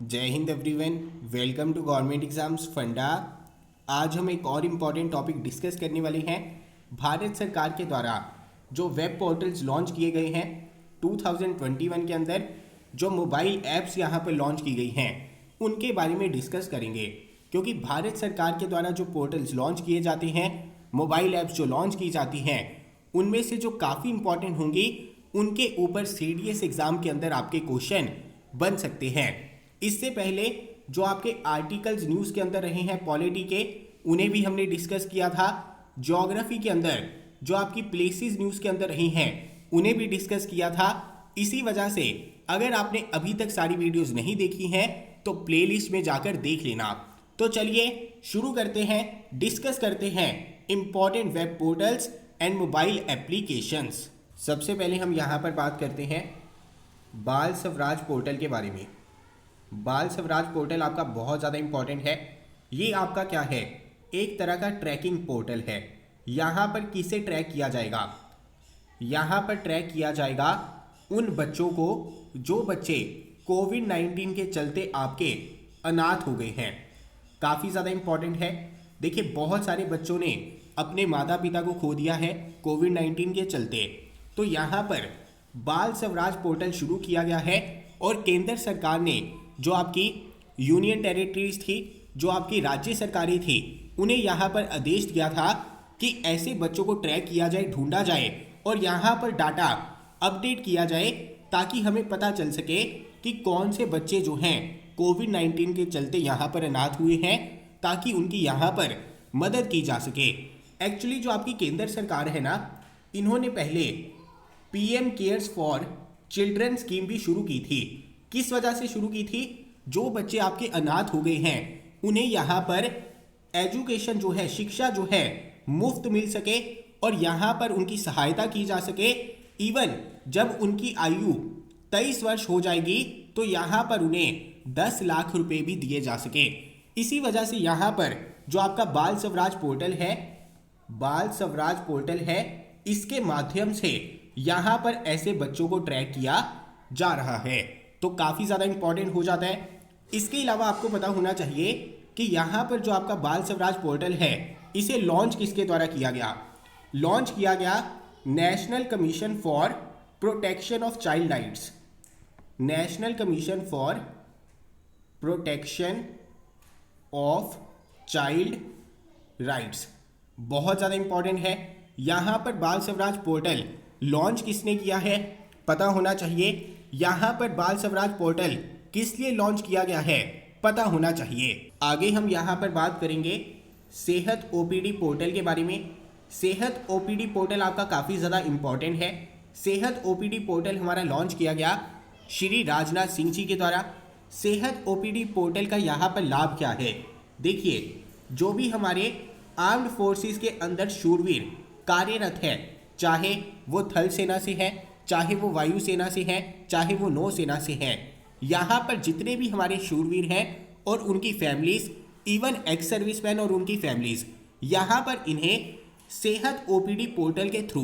जय Hind everyone. Welcome to government exams funda. आज हम एक और इम्पॉर्टेंट टॉपिक डिस्कस करने वाले हैं। भारत सरकार के द्वारा जो वेब पोर्टल्स लॉन्च किए गए हैं 2021 के अंदर, जो मोबाइल ऐप्स यहाँ पर लॉन्च की गई हैं उनके बारे में डिस्कस करेंगे। क्योंकि भारत सरकार के द्वारा जो पोर्टल्स लॉन्च किए जाते हैं, मोबाइल ऐप्स जो लॉन्च की जाती हैं, उनमें से जो काफ़ी इंपॉर्टेंट होंगी उनके ऊपर सीडीएस एग्ज़ाम के अंदर आपके क्वेश्चन बन सकते हैं। इससे पहले जो आपके आर्टिकल्स न्यूज़ के अंदर रहे हैं पॉलिटी के, उन्हें भी हमने डिस्कस किया था। ज्योग्राफी के अंदर जो आपकी प्लेसेस न्यूज़ के अंदर रही हैं उन्हें भी डिस्कस किया था। इसी वजह से अगर आपने अभी तक सारी वीडियोस नहीं देखी हैं तो प्लेलिस्ट में जाकर देख लेना। तो चलिए शुरू करते हैं, डिस्कस करते हैं important web portals and mobile applications. सबसे पहले हम यहाँ पर बात करते हैं बाल स्वराज पोर्टल के बारे में। बाल स्वराज पोर्टल आपका बहुत ज़्यादा इंपॉर्टेंट है। ये आपका क्या है, एक तरह का ट्रैकिंग पोर्टल है। यहाँ पर किसे ट्रैक किया जाएगा? यहाँ पर ट्रैक किया जाएगा उन बच्चों को जो बच्चे कोविड-19 के चलते आपके अनाथ हो गए हैं। काफ़ी ज़्यादा इंपॉर्टेंट है। देखिए, बहुत सारे बच्चों ने अपने माता पिता को खो दिया है कोविड-19 के चलते। तो यहाँ पर बाल स्वराज पोर्टल शुरू किया गया है और केंद्र सरकार ने जो आपकी यूनियन टेरिटरीज थी, जो आपकी राज्य सरकारें थी, उन्हें यहाँ पर आदेश दिया था कि ऐसे बच्चों को ट्रैक किया जाए, ढूंढा जाए और यहाँ पर डाटा अपडेट किया जाए ताकि हमें पता चल सके कि कौन से बच्चे जो हैं कोविड-19 के चलते यहाँ पर अनाथ हुए हैं, ताकि उनकी यहाँ पर मदद की जा सके। एक्चुअली जो आपकी केंद्र सरकार है ना, इन्होंने पहले PM cares for children scheme भी शुरू की थी। किस वजह से शुरू की थी? जो बच्चे आपके अनाथ हो गए हैं उन्हें यहाँ पर एजुकेशन जो है, शिक्षा जो है, मुफ्त मिल सके और यहाँ पर उनकी सहायता की जा सके। इवन जब उनकी आयु 23 वर्ष हो जाएगी तो यहाँ पर उन्हें 10 लाख रुपए भी दिए जा सके। इसी वजह से यहाँ पर जो आपका बाल स्वराज पोर्टल है, बाल स्वराज पोर्टल है, इसके माध्यम से यहाँ पर ऐसे बच्चों को ट्रैक किया जा रहा है। तो काफ़ी ज़्यादा इंपॉर्टेंट हो जाता है। इसके अलावा आपको पता होना चाहिए कि यहाँ पर जो आपका बाल स्वराज पोर्टल है, इसे लॉन्च किसके द्वारा किया गया? लॉन्च किया गया national commission for protection of child rights. National commission for protection of child rights बहुत ज़्यादा इंपॉर्टेंट है। यहाँ पर बाल स्वराज पोर्टल लॉन्च किसने किया है पता होना चाहिए। यहाँ पर बाल स्वराज पोर्टल किस लिए लॉन्च किया गया है पता होना चाहिए। आगे हम यहाँ पर बात करेंगे सेहत ओपीडी पोर्टल के बारे में। सेहत ओपीडी पोर्टल आपका काफ़ी ज़्यादा इंपॉर्टेंट है। सेहत ओपीडी पोर्टल हमारा लॉन्च किया गया श्री राजनाथ सिंह जी के द्वारा। सेहत ओपीडी पोर्टल का यहाँ पर लाभ क्या है? देखिए, जो भी हमारे आर्म्ड फोर्सेस के अंदर शूरवीर कार्यरत है, चाहे वो थल सेना से है, चाहे वो वायुसेना से है, चाहे वो नौसेना से है, यहाँ पर जितने भी हमारे शूरवीर हैं और उनकी फैमिलीज, इवन एक्स सर्विसमैन और उनकी फैमिलीज, यहाँ पर इन्हें सेहत ओपीडी पोर्टल के थ्रू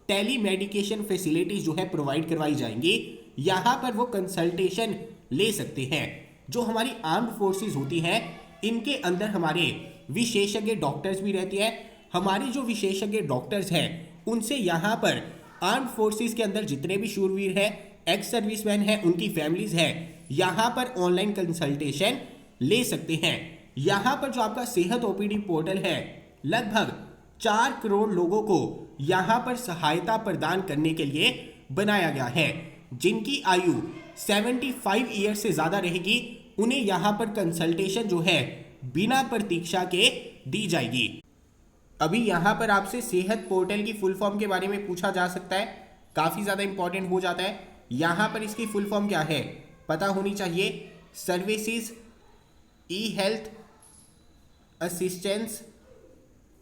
टेली मेडिकेशन फैसिलिटीज जो है प्रोवाइड करवाई जाएंगी। यहाँ पर वो कंसल्टेशन ले सकते हैं। जो हमारी आर्म्ड फोर्सेस होती हैं, इनके अंदर हमारे विशेषज्ञ डॉक्टर्स भी रहते हैं। हमारी जो विशेषज्ञ डॉक्टर्स हैं उनसे यहाँ पर आर्म्ड फोर्सेस के अंदर जितने भी शूरवीर हैं, एक्स सर्विसमैन हैं, उनकी फैमिलीज हैं, यहाँ पर ऑनलाइन कंसल्टेशन ले सकते हैं। यहाँ पर जो आपका सेहत ओपीडी पोर्टल है, लगभग 4 करोड़ लोगों को यहाँ पर सहायता प्रदान करने के लिए बनाया गया है। जिनकी आयु 75 ईयर से ज़्यादा रहेगी उन्हें यहाँ पर कंसल्टेशन जो है बिना प्रतीक्षा के दी जाएगी। अभी यहाँ पर आपसे सेहत पोर्टल की फुल फॉर्म के बारे में पूछा जा सकता है, काफ़ी ज़्यादा इंपॉर्टेंट हो जाता है। यहाँ पर इसकी फुल फॉर्म क्या है पता होनी चाहिए। Services e health assistance.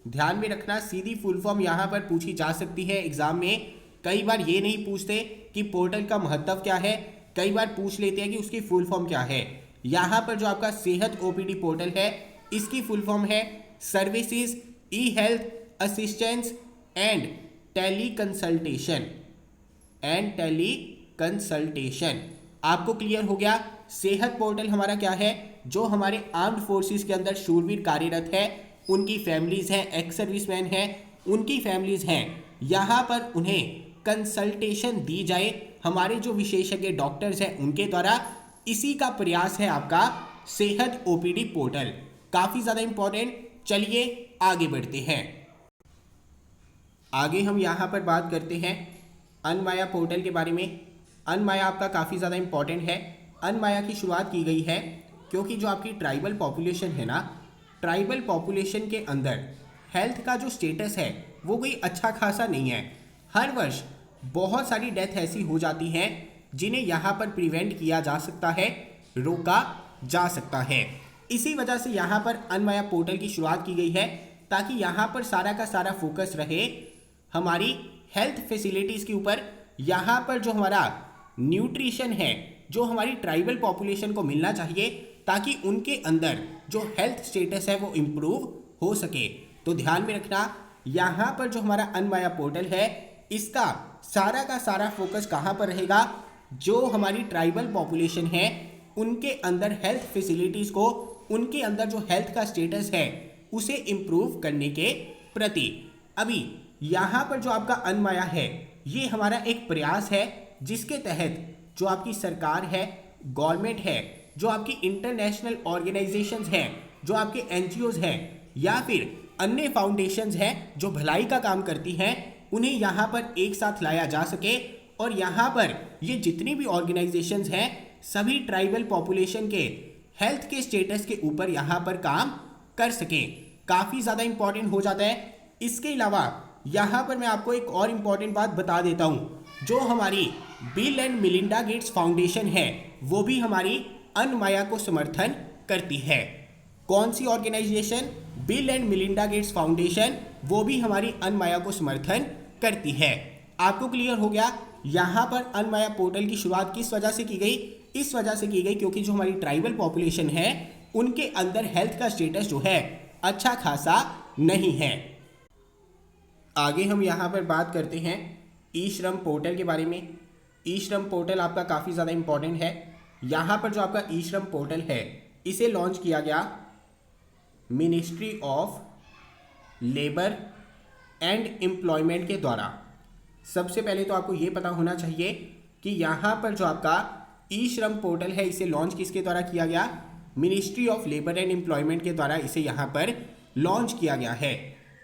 ध्यान में रखना, सीधी फुल फॉर्म यहाँ पर पूछी जा सकती है एग्जाम में। कई बार ये नहीं पूछते कि पोर्टल का महत्व क्या है, कई बार पूछ लेते हैं कि उसकी फुल फॉर्म क्या है। यहाँ पर जो आपका सेहत ओपीडी पोर्टल है, इसकी फुल फॉर्म है services e health assistance and teleconsultation. आपको क्लियर हो गया सेहत पोर्टल हमारा क्या है, जो हमारे आर्म्ड फोर्सेस के अंदर शूरवीर कार्यरत है, उनकी फैमिलीज़ हैं, एक्स सर्विसमैन हैं, उनकी फैमिलीज़ हैं, यहाँ पर उन्हें कंसल्टेशन दी जाए हमारे जो विशेषज्ञ डॉक्टर्स हैं उनके द्वारा। इसी का प्रयास है आपका सेहत ओपीडी पोर्टल। काफ़ी ज़्यादा इंपॉर्टेंट। चलिए आगे बढ़ते हैं। आगे हम यहाँ पर बात करते हैं अनमाया पोर्टल के बारे में। अनमाया आपका काफ़ी ज़्यादा इंपॉर्टेंट है। अनमाया की शुरुआत की गई है क्योंकि जो आपकी ट्राइबल पॉपुलेशन है ना, ट्राइबल पॉपुलेशन के अंदर हेल्थ का जो स्टेटस है वो कोई अच्छा खासा नहीं है। हर वर्ष बहुत सारी डेथ ऐसी हो जाती हैं जिन्हें यहाँ पर प्रिवेंट किया जा सकता है, रोका जा सकता है। इसी वजह से यहाँ पर अनमाया पोर्टल की शुरुआत की गई है ताकि यहाँ पर सारा का सारा फोकस रहे हमारी हेल्थ फैसिलिटीज़ के ऊपर। यहाँ पर जो हमारा न्यूट्रिशन है, जो हमारी ट्राइबल पॉपुलेशन को मिलना चाहिए ताकि उनके अंदर जो हेल्थ स्टेटस है वो इम्प्रूव हो सके। तो ध्यान में रखना, यहाँ पर जो हमारा अनमाया पोर्टल है इसका सारा का सारा फोकस कहाँ पर रहेगा, जो हमारी ट्राइबल पॉपुलेशन है उनके अंदर हेल्थ फैसिलिटीज़ को, उनके अंदर जो हेल्थ का स्टेटस है उसे इम्प्रूव करने के प्रति। अभी यहाँ पर जो आपका अनमाया है ये हमारा एक प्रयास है जिसके तहत जो आपकी सरकार है, गवर्नमेंट है, जो आपकी इंटरनेशनल ऑर्गेनाइजेशंस हैं, जो आपके एनजीओज हैं या फिर अन्य फाउंडेशंस हैं जो भलाई का काम करती हैं, उन्हें यहाँ पर एक साथ लाया जा सके और यहाँ पर ये जितनी भी ऑर्गेनाइजेशंस हैं सभी ट्राइबल पॉपुलेशन के हेल्थ के स्टेटस के ऊपर यहाँ पर काम कर सकें। काफ़ी ज़्यादा इंपॉर्टेंट हो जाता है। इसके अलावा यहाँ पर मैं आपको एक और इम्पॉर्टेंट बात बता देता हूँ, जो हमारी bill and Melinda Gates foundation है वो भी हमारी अनमाया को समर्थन करती है। कौन सी organisation? Bill and Melinda Gates Foundation, वो भी हमारी अनमाया को समर्थन करती है। आपको क्लियर हो गया? यहाँ पर अनमाया पोर्टल की शुरुआत किस वजह से की गई? इस वजह से की गई क्योंकि जो हमारी ट्राइबल पॉपुलेशन है उनके अंदर हेल्थ का स्टेटस जो है अच्छा खासा नहीं है। आगे हम यहाँ पर बात करते हैं ई श्रम पोर्टल के बारे में। ई श्रम पोर्टल आपका काफ़ी ज़्यादा इंपॉर्टेंट है। यहाँ पर जो आपका ई श्रम पोर्टल है इसे लॉन्च किया गया ministry of labour and employment के द्वारा। सबसे पहले तो आपको ये पता होना चाहिए कि यहाँ पर जो आपका ई श्रम पोर्टल है इसे लॉन्च किसके द्वारा किया गया? Ministry of labour and employment के द्वारा इसे यहाँ पर लॉन्च किया गया है।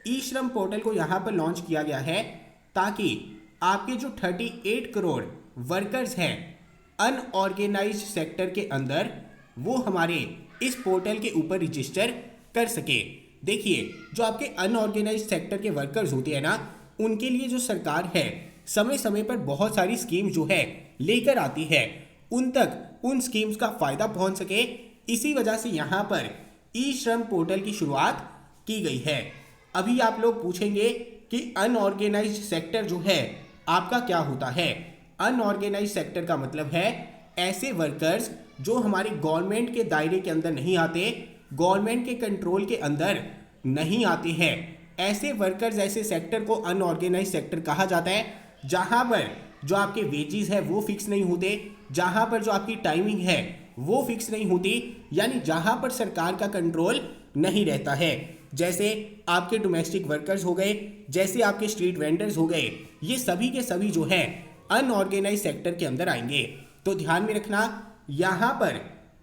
ई श्रम पोर्टल को यहाँ पर लॉन्च किया गया है ताकि आपके जो 38 करोड़ वर्कर्स हैं अनऑर्गेनाइज्ड सेक्टर के अंदर, वो हमारे इस पोर्टल के ऊपर रजिस्टर कर सके। देखिए, जो आपके अनऑर्गेनाइज्ड सेक्टर के वर्कर्स होते हैं ना, उनके लिए जो सरकार है समय समय पर बहुत सारी स्कीम जो है लेकर आती है, उन तक उन स्कीम्स का फ़ायदा पहुंच सके। इसी वजह से यहाँ पर ई श्रम पोर्टल की शुरुआत की गई है। अभी आप लोग पूछेंगे कि अनऑर्गेनाइज्ड सेक्टर जो है आपका क्या होता है? अनऑर्गेनाइज्ड सेक्टर का मतलब है ऐसे वर्कर्स जो हमारी गवर्नमेंट के दायरे के अंदर नहीं आते, गवर्नमेंट के कंट्रोल के अंदर नहीं आते हैं। ऐसे वर्कर्स, ऐसे सेक्टर को अनऑर्गेनाइज्ड सेक्टर कहा जाता है, जहां पर जो आपके वेजेस है वो फिक्स नहीं होते, जहां पर जो आपकी टाइमिंग है वो फिक्स नहीं होती, यानी जहां पर सरकार का कंट्रोल नहीं रहता है। जैसे आपके डोमेस्टिक वर्कर्स हो गए, जैसे आपके स्ट्रीट वेंडर्स हो गए, ये सभी के सभी जो है अनऑर्गेनाइज्ड सेक्टर के अंदर आएंगे। तो ध्यान में रखना, यहाँ पर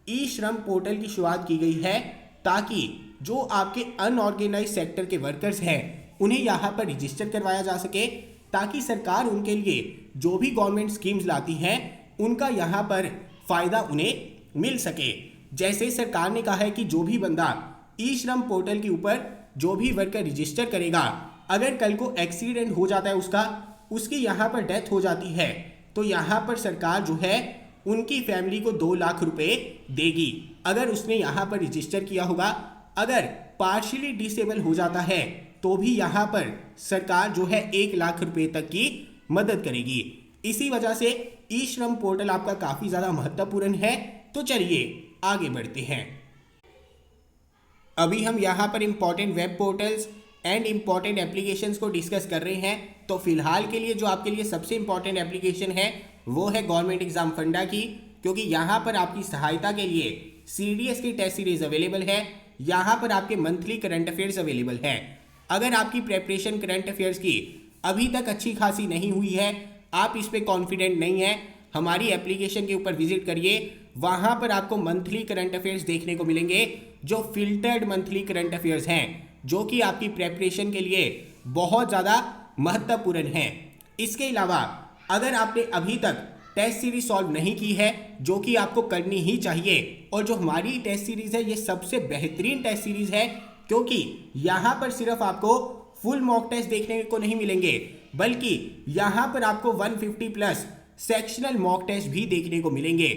ई श्रम पोर्टल की शुरुआत की गई है ताकि जो आपके अनऑर्गेनाइज्ड सेक्टर के वर्कर्स हैं उन्हें यहाँ पर रजिस्टर करवाया जा सके, ताकि सरकार उनके लिए जो भी गवर्नमेंट स्कीम्स लाती हैं उनका यहाँ पर फ़ायदा उन्हें मिल सके। जैसे सरकार ने कहा है कि जो भी बंदा ई श्रम पोर्टल के ऊपर जो भी वर्कर रजिस्टर करेगा, अगर कल को एक्सीडेंट हो जाता है उसकी यहाँ पर डेथ हो जाती है, तो यहाँ पर सरकार जो है उनकी फैमिली को 2 लाख रुपए देगी अगर उसने यहाँ पर रजिस्टर किया होगा। अगर पार्शियली डिसेबल हो जाता है तो भी यहाँ पर सरकार जो है 1 लाख रुपए तक की मदद करेगी। इसी वजह से ई श्रम पोर्टल आपका काफ़ी ज़्यादा महत्वपूर्ण है। तो चलिए आगे बढ़ते हैं। अभी हम यहाँ पर important web portals and important applications को डिस्कस कर रहे हैं। तो फिलहाल के लिए जो आपके लिए सबसे इम्पॉर्टेंट एप्लीकेशन है वो है गवर्नमेंट एग्जाम फंडा की। क्योंकि यहाँ पर आपकी सहायता के लिए CDS की टेस्ट सीरीज अवेलेबल है। यहाँ पर आपके मंथली करंट अफेयर्स अवेलेबल है। अगर आपकी प्रेपरेशन करंट अफेयर्स की अभी तक अच्छी खासी नहीं हुई है, आप इस पे कॉन्फिडेंट नहीं है, हमारी एप्लीकेशन के ऊपर विजिट करिए। वहाँ पर आपको मंथली करंट अफेयर्स देखने को मिलेंगे जो फिल्टर्ड मंथली करंट अफेयर्स हैं, जो कि आपकी प्रेपरेशन के लिए बहुत ज़्यादा महत्वपूर्ण है। इसके अलावा अगर आपने अभी तक टेस्ट सीरीज सॉल्व नहीं की है, जो कि आपको करनी ही चाहिए, और जो हमारी टेस्ट सीरीज है ये सबसे बेहतरीन टेस्ट सीरीज है, क्योंकि यहाँ पर सिर्फ आपको फुल मॉक टेस्ट देखने को नहीं मिलेंगे, बल्कि यहाँ पर आपको 150 प्लस सेक्शनल मॉक टेस्ट भी देखने को मिलेंगे,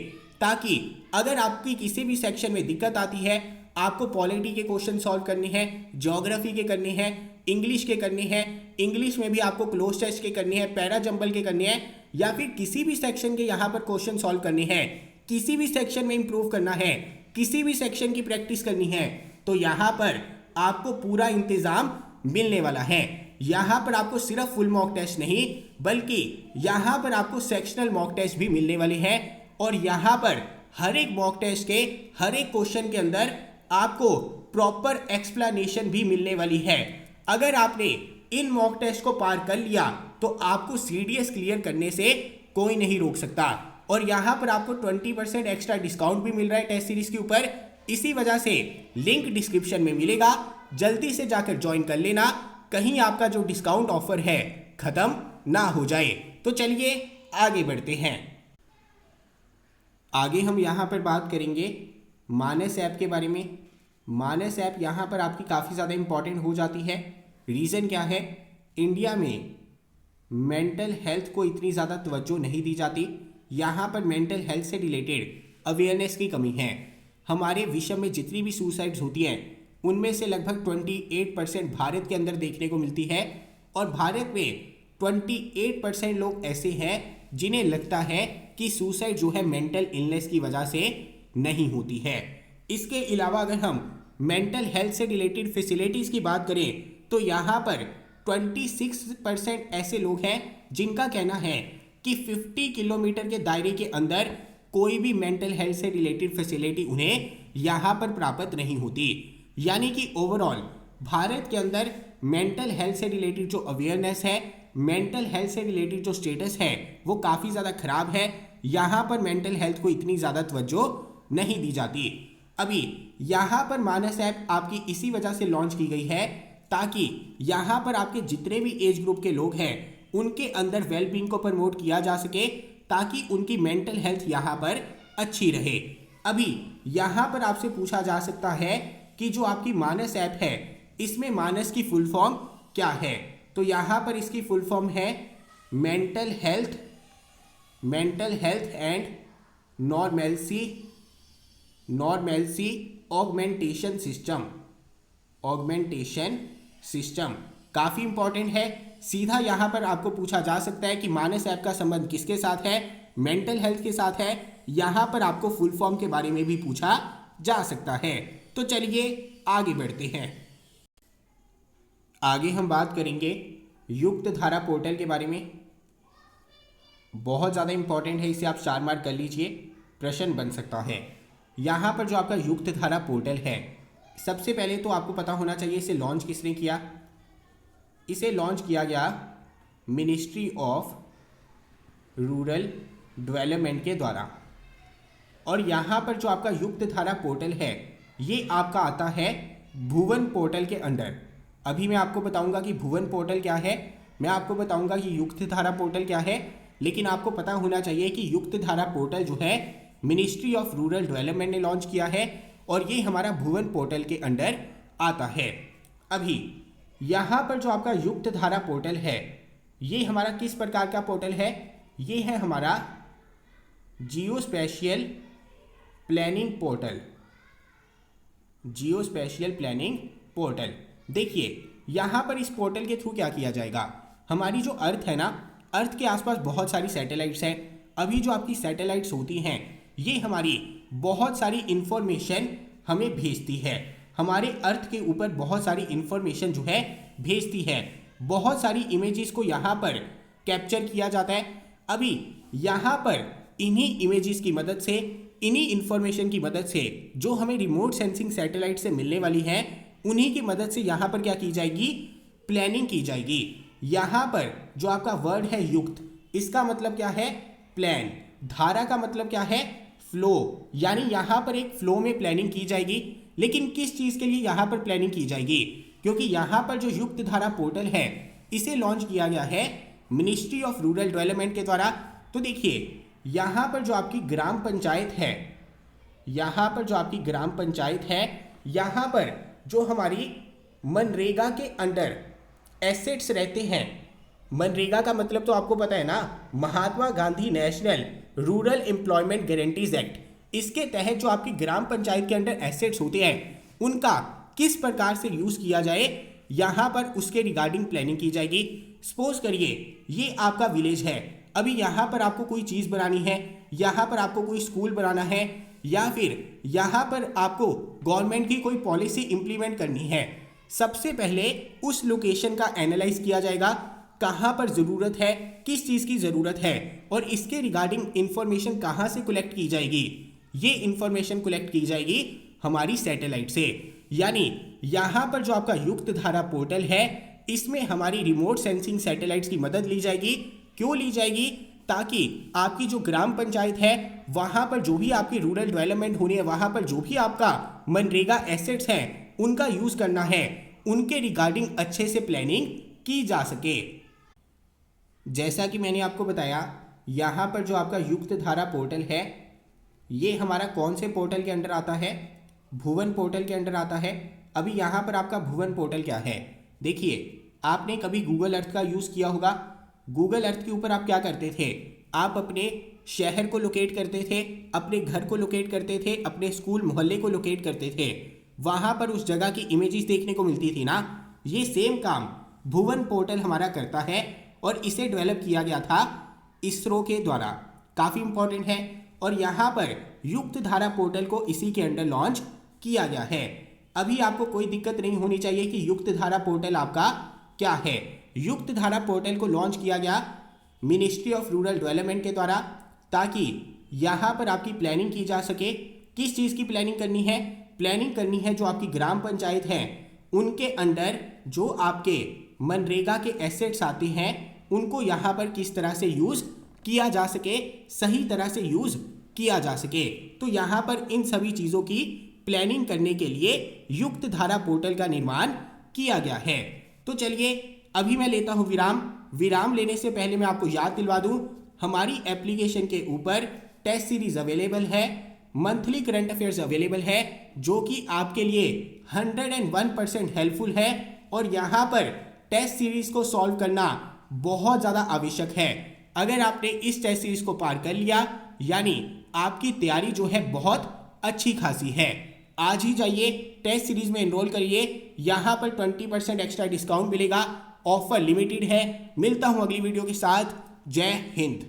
ताकि अगर आपकी किसी भी सेक्शन में दिक्कत आती है, आपको पॉलिटी के क्वेश्चन सॉल्व करने हैं, ज्योग्राफी के करने हैं, इंग्लिश के करने हैं, इंग्लिश में भी आपको क्लोज टेस्ट के करने हैं, पैरा जंबल के करने हैं, या फिर किसी भी सेक्शन के यहाँ पर क्वेश्चन सॉल्व करने हैं, किसी भी सेक्शन में इंप्रूव करना है, किसी भी सेक्शन की प्रैक्टिस करनी है, तो यहाँ पर आपको पूरा इंतजाम मिलने वाला है। यहाँ पर आपको सिर्फ फुल मॉक टेस्ट नहीं, बल्कि यहाँ पर आपको सेक्शनल मॉक टेस्ट भी मिलने वाले हैं, और यहाँ पर हर एक मॉक टेस्ट के हर एक क्वेश्चन के अंदर आपको प्रॉपर एक्सप्लेनेशन भी मिलने वाली है। अगर आपने इन मॉक टेस्ट को पार कर लिया तो आपको CDS क्लियर करने से कोई नहीं रोक सकता, और यहाँ पर आपको 20% एक्स्ट्रा डिस्काउंट भी मिल रहा है टेस्ट सीरीज के ऊपर। इसी वजह से लिंक डिस्क्रिप्शन में मिलेगा, जल्दी से जाकर ज्वाइन कर लेना, कहीं आपका जो डिस्काउंट ऑफर है खत्म ना हो जाए। तो चलिए आगे बढ़ते हैं। आगे हम यहाँ पर बात करेंगे मानस ऐप के बारे में। मानस ऐप यहाँ पर आपकी काफ़ी ज़्यादा इंपॉर्टेंट हो जाती है। रीज़न क्या है? इंडिया में मेंटल हेल्थ को इतनी ज़्यादा तवज्जो नहीं दी जाती। यहाँ पर मेंटल हेल्थ से रिलेटेड अवेयरनेस की कमी है। हमारे विश्व में जितनी भी सुसाइड्स होती हैं उनमें से लगभग 28% भारत के अंदर देखने को मिलती है, और भारत में 28% लोग ऐसे हैं जिन्हें लगता है कि सुसाइड जो है मेंटल इलनेस की वजह से नहीं होती है। इसके अलावा अगर हम मेंटल हेल्थ से रिलेटेड फैसिलिटीज़ की बात करें तो यहाँ पर 26% ऐसे लोग हैं जिनका कहना है कि 50 किलोमीटर के दायरे के अंदर कोई भी मेंटल हेल्थ से रिलेटेड फैसिलिटी उन्हें यहाँ पर प्राप्त नहीं होती। यानी कि ओवरऑल भारत के अंदर मेंटल हेल्थ से रिलेटेड जो अवेयरनेस है, मेंटल हेल्थ से रिलेटेड जो स्टेटस है वो काफ़ी ज़्यादा खराब है। यहाँ पर मेंटल हेल्थ को इतनी ज़्यादा तवज्जो नहीं दी जाती। अभी यहाँ पर मानस ऐप आपकी इसी वजह से लॉन्च की गई है ताकि यहाँ पर आपके जितने भी एज ग्रुप के लोग हैं उनके अंदर वेलबींग को प्रमोट किया जा सके, ताकि उनकी मेंटल हेल्थ यहाँ पर अच्छी रहे। अभी यहाँ पर आपसे पूछा जा सकता है कि जो आपकी मानस ऐप है इसमें मानस की फुल फॉर्म क्या है? तो यहाँ पर इसकी फुल फॉर्म है mental health and normalcy augmentation system. काफ़ी इंपॉर्टेंट है। सीधा यहाँ पर आपको पूछा जा सकता है कि मानस ऐप का संबंध किसके साथ है? मेंटल हेल्थ के साथ है। यहाँ पर आपको फुल फॉर्म के बारे में भी पूछा जा सकता है। तो चलिए आगे बढ़ते हैं। आगे हम बात करेंगे युक्त धारा पोर्टल के बारे में। बहुत ज़्यादा इंपॉर्टेंट है, इसे आप 4 मार्क कर लीजिए, प्रश्न बन सकता है। यहाँ पर जो आपका युक्त धारा पोर्टल है, सबसे पहले तो आपको पता होना चाहिए इसे लॉन्च किसने किया। इसे लॉन्च किया गया मिनिस्ट्री ऑफ रूरल डेवलपमेंट के द्वारा। और यहाँ पर जो आपका युक्त धारा पोर्टल है ये आपका आता है भुवन पोर्टल के अंडर। अभी मैं आपको बताऊंगा कि भुवन पोर्टल क्या है, मैं आपको बताऊंगा कि युक्त धारा पोर्टल क्या है, लेकिन आपको पता होना चाहिए कि युक्त धारा पोर्टल जो है मिनिस्ट्री ऑफ रूरल डेवलपमेंट ने लॉन्च किया है और ये हमारा भुवन पोर्टल के अंडर आता है। अभी यहाँ पर जो आपका युक्त धारा पोर्टल है ये हमारा किस प्रकार का पोर्टल है? ये है हमारा जियोस्पेशियल प्लानिंग पोर्टल। देखिए यहाँ पर इस पोर्टल के थ्रू क्या किया जाएगा, हमारी जो अर्थ है ना, अर्थ के आसपास बहुत सारी सैटेलाइट्स हैं। अभी जो आपकी सैटेलाइट्स होती हैं ये हमारी बहुत सारी इंफॉर्मेशन हमें भेजती है, हमारे अर्थ के ऊपर बहुत सारी इंफॉर्मेशन जो है भेजती है, बहुत सारी इमेजेस को यहाँ पर कैप्चर किया जाता है। अभी यहाँ पर इन्हीं इमेजेस की मदद से, इन्हीं इंफॉर्मेशन की मदद से जो हमें रिमोट सेंसिंग सैटेलाइट से मिलने वाली है, उन्हीं की मदद से यहाँ पर क्या की जाएगी, प्लानिंग की जाएगी। यहाँ पर जो आपका वर्ड है युक्त, इसका मतलब क्या है, प्लान। धारा का मतलब क्या है, फ्लो, यानी यहाँ पर एक फ्लो में प्लानिंग की जाएगी। लेकिन किस चीज़ के लिए यहाँ पर प्लानिंग की जाएगी, क्योंकि यहाँ पर जो युक्त धारा पोर्टल है इसे लॉन्च किया गया है मिनिस्ट्री ऑफ रूरल डेवलपमेंट के द्वारा। तो देखिए यहाँ पर जो आपकी ग्राम पंचायत है, यहाँ पर जो आपकी ग्राम पंचायत है, यहाँ पर जो हमारी मनरेगा के अंडर एसेट्स रहते हैं, मनरेगा का मतलब तो आपको पता है ना, Mahatma Gandhi national rural employment guarantees act. इसके तहत जो आपकी ग्राम पंचायत के अंडर एसेट्स होते हैं उनका किस प्रकार से यूज किया जाए, यहाँ पर उसके रिगार्डिंग प्लानिंग की जाएगी। सपोज करिए ये आपका विलेज है, अभी यहाँ पर आपको कोई चीज़ बनानी है, यहाँ पर आपको कोई स्कूल बनाना है, या फिर यहाँ पर आपको गवर्नमेंट की कोई पॉलिसी इंप्लीमेंट करनी है। सबसे पहले उस लोकेशन का एनालाइज किया जाएगा, कहाँ पर ज़रूरत है, किस चीज़ की ज़रूरत है, और इसके रिगार्डिंग इंफॉर्मेशन कहाँ से कलेक्ट की जाएगी। ये इंफॉर्मेशन कलेक्ट की जाएगी हमारी सैटेलाइट से। यानी यहाँ पर जो आपका युक्त धारा पोर्टल है, इसमें हमारी रिमोट सेंसिंग सैटेलाइट्स की मदद ली जाएगी। क्यों ली जाएगी, ताकि आपकी जो ग्राम पंचायत है वहाँ पर जो भी आपकी रूरल डेवलपमेंट होनी है, वहाँ पर जो भी आपका मनरेगा एसेट्स हैं उनका यूज़ करना है, उनके रिगार्डिंग अच्छे से प्लानिंग की जा सके। जैसा कि मैंने आपको बताया, यहाँ पर जो आपका युक्त धारा पोर्टल है ये हमारा कौन से पोर्टल के अंडर आता है, भुवन पोर्टल के अंडर आता है। अभी यहाँ पर आपका भुवन पोर्टल क्या है, देखिए आपने कभी गूगल अर्थ का यूज़ किया होगा। गूगल अर्थ के ऊपर आप क्या करते थे, आप अपने शहर को लोकेट करते थे, अपने घर को लोकेट करते थे, अपने स्कूल मोहल्ले को लोकेट करते थे, वहाँ पर उस जगह की इमेजेस देखने को मिलती थी ना। ये सेम काम भुवन पोर्टल हमारा करता है और इसे डेवलप किया गया था इसरो के द्वारा, काफ़ी इंपॉर्टेंट है। और यहाँ पर युक्त धारा पोर्टल को इसी के अंडर लॉन्च किया गया है। अभी आपको कोई दिक्कत नहीं होनी चाहिए कि युक्त धारा पोर्टल आपका क्या है। युक्त धारा पोर्टल को लॉन्च किया गया मिनिस्ट्री ऑफ रूरल डेवलपमेंट के द्वारा, ताकि यहाँ पर आपकी प्लानिंग की जा सके। किस चीज़ की प्लानिंग करनी है, प्लानिंग करनी है जो आपकी ग्राम पंचायत है उनके अंडर जो आपके मनरेगा के एसेट्स आते हैं उनको यहाँ पर किस तरह से यूज़ किया जा सके, सही तरह से यूज़ किया जा सके। तो यहाँ पर इन सभी चीज़ों की प्लानिंग करने के लिए युक्त धारा पोर्टल का निर्माण किया गया है। तो चलिए अभी मैं लेता हूँ विराम। विराम लेने से पहले मैं आपको याद दिलवा दूँ, हमारी एप्लीकेशन के ऊपर टेस्ट सीरीज अवेलेबल है, मंथली करंट अफेयर्स अवेलेबल है, जो कि आपके लिए 101% हेल्पफुल है। और यहाँ पर टेस्ट सीरीज को सॉल्व करना बहुत ज़्यादा आवश्यक है। अगर आपने इस टेस्ट सीरीज को पार कर लिया, यानी आपकी तैयारी जो है बहुत अच्छी खासी है। आज ही जाइए टेस्ट सीरीज में एनरोल करिए, यहाँ पर 20% एक्स्ट्रा डिस्काउंट मिलेगा। ऑफर लिमिटेड है। मिलता हूँ अगली वीडियो के साथ। जय हिंद।